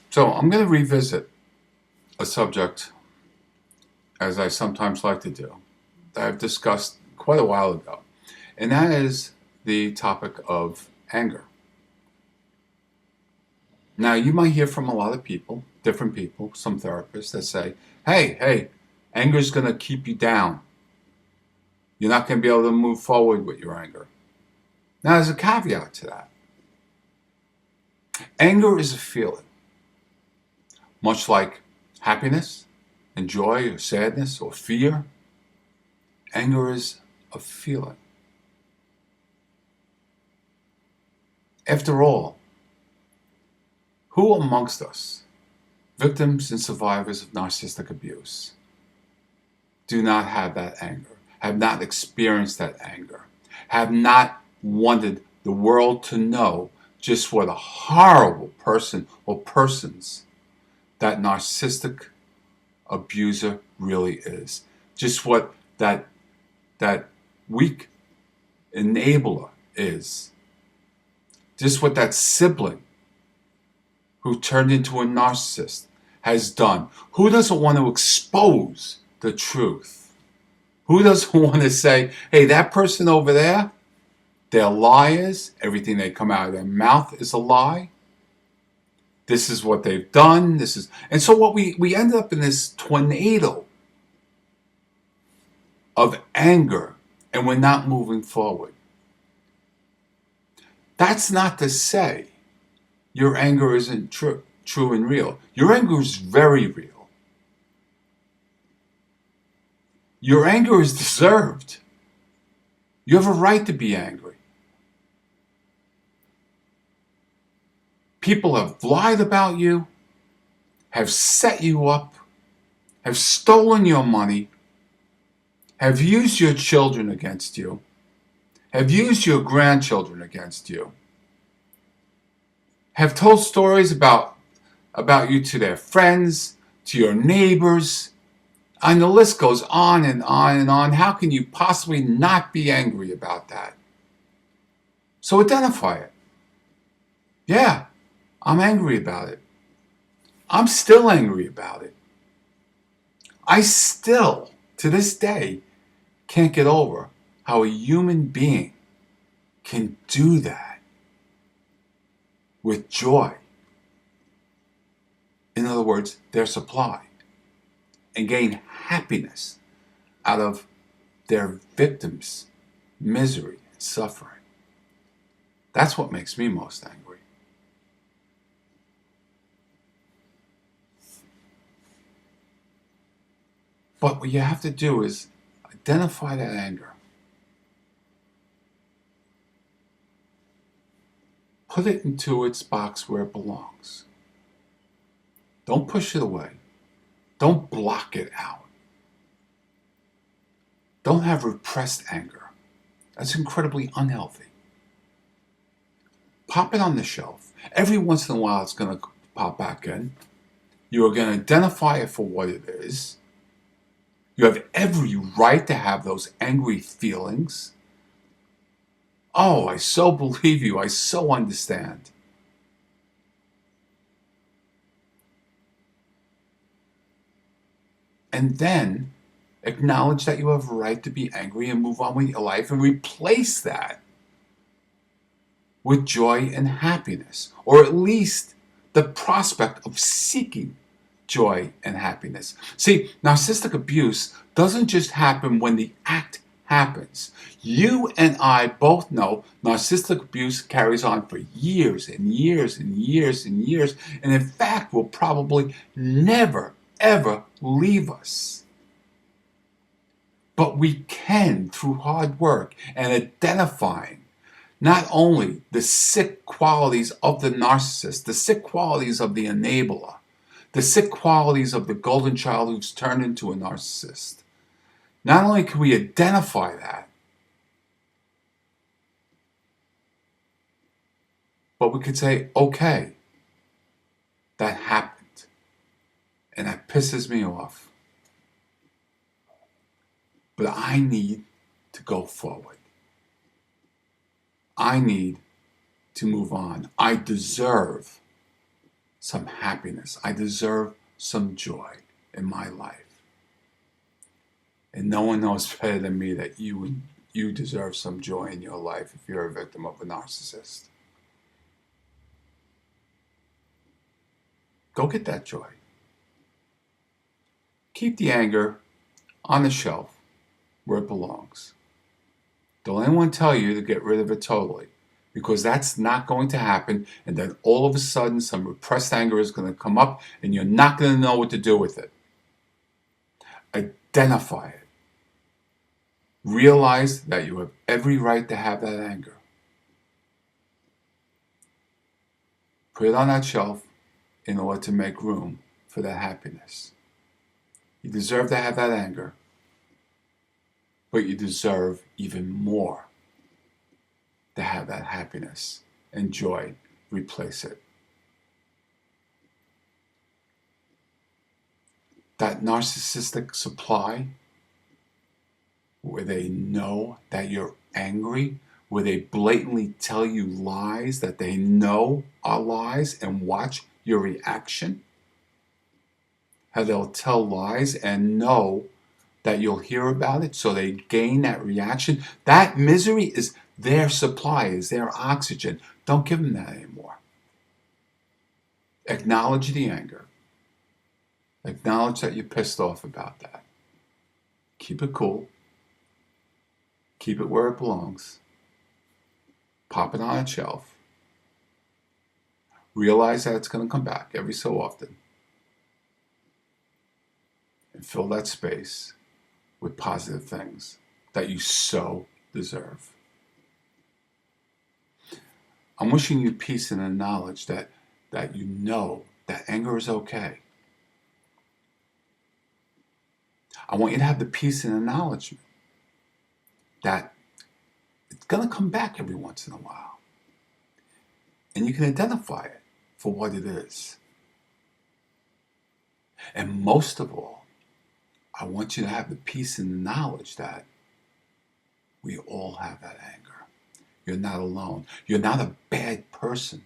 So I'm going to revisit a subject, as I sometimes like to do, that I've discussed quite a while ago, and that is the topic of anger. Now, you might hear from a lot of people, different people, some therapists that say, hey, anger is going to keep you down. You're not going to be able to move forward with your anger. Now, there's a caveat to that. Anger is a feeling, much like happiness and joy or sadness or fear. Anger is a feeling. After all, who amongst us, victims and survivors of narcissistic abuse, do not have that anger, have not experienced that anger, have not wanted the world to know just what a horrible person or persons that narcissistic abuser really is. Just what that weak enabler is. Just what that sibling who turned into a narcissist has done. Who doesn't want to expose the truth? Who doesn't want to say, hey, that person over there, they're liars. Everything they come out of their mouth is a lie. This is what they've done. And so what we end up in this tornado of anger, and we're not moving forward. That's not to say your anger isn't true and real. Your anger is very real. Your anger is deserved. You have a right to be angry. People have lied about you, have set you up, have stolen your money, have used your children against you, have used your grandchildren against you, have told stories about you to their friends, to your neighbors, and the list goes on and on and on. How can you possibly not be angry about that? So identify it. Yeah, I'm angry about it. I'm still angry about it. I still, to this day, can't get over how a human being can do that with joy. In other words, their supply, and gain happiness out of their victims' misery and suffering. That's what makes me most angry. But what you have to do is identify that anger. Put it into its box where it belongs. Don't push it away. Don't block it out. Don't have repressed anger. That's incredibly unhealthy. Pop it on the shelf. Every once in a while it's going to pop back in. You are going to identify it for what it is. You have every right to have those angry feelings. Oh, I so believe you. I so understand. And then acknowledge that you have a right to be angry and move on with your life and replace that with joy and happiness, or at least the prospect of seeking joy and happiness. See, narcissistic abuse doesn't just happen when the act happens. You and I both know narcissistic abuse carries on for years and years and years and years, and in fact will probably never, ever leave us. But we can, through hard work and identifying not only the sick qualities of the narcissist, the sick qualities of the enabler, the sick qualities of the golden child who's turned into a narcissist. Not only can we identify that, but we could say, okay, that happened, and that pisses me off. But I need to go forward. I need to move on. I deserve some happiness. I deserve some joy in my life. And no one knows better than me that you deserve some joy in your life if you're a victim of a narcissist. Go get that joy. Keep the anger on the shelf where it belongs. Don't anyone tell you to get rid of it totally, because that's not going to happen, and then all of a sudden some repressed anger is going to come up and you're not going to know what to do with it. Identify it. Realize that you have every right to have that anger. Put it on that shelf in order to make room for that happiness. You deserve to have that anger, but you deserve even more to have that happiness and joy replace it. That narcissistic supply, where they know that you're angry, where they blatantly tell you lies that they know are lies and watch your reaction, how they'll tell lies and know that you'll hear about it, so they gain that reaction. That misery is their supply, is their oxygen. Don't give them that anymore. Acknowledge the anger. Acknowledge that you're pissed off about that. Keep it cool. Keep it where it belongs. Pop it on a shelf. Realize that it's going to come back every so often. And fill that space with positive things that you so deserve. I'm wishing you peace and the knowledge that you know that anger is okay. I want you to have the peace and acknowledgement that it's going to come back every once in a while. And you can identify it for what it is. And most of all, I want you to have the peace and the knowledge that we all have that anger. You're not alone. You're not a bad person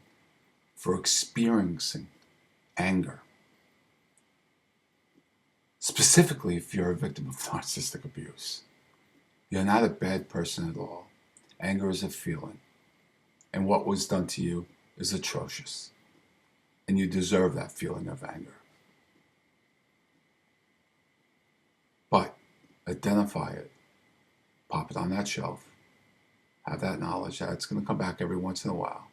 for experiencing anger. Specifically, if you're a victim of narcissistic abuse. You're not a bad person at all. Anger is a feeling. And what was done to you is atrocious. And you deserve that feeling of anger. But identify it. Pop it on that shelf. Have that knowledge that it's going to come back every once in a while.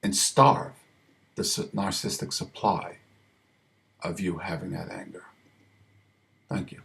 And starve the narcissistic supply of you having that anger. Thank you.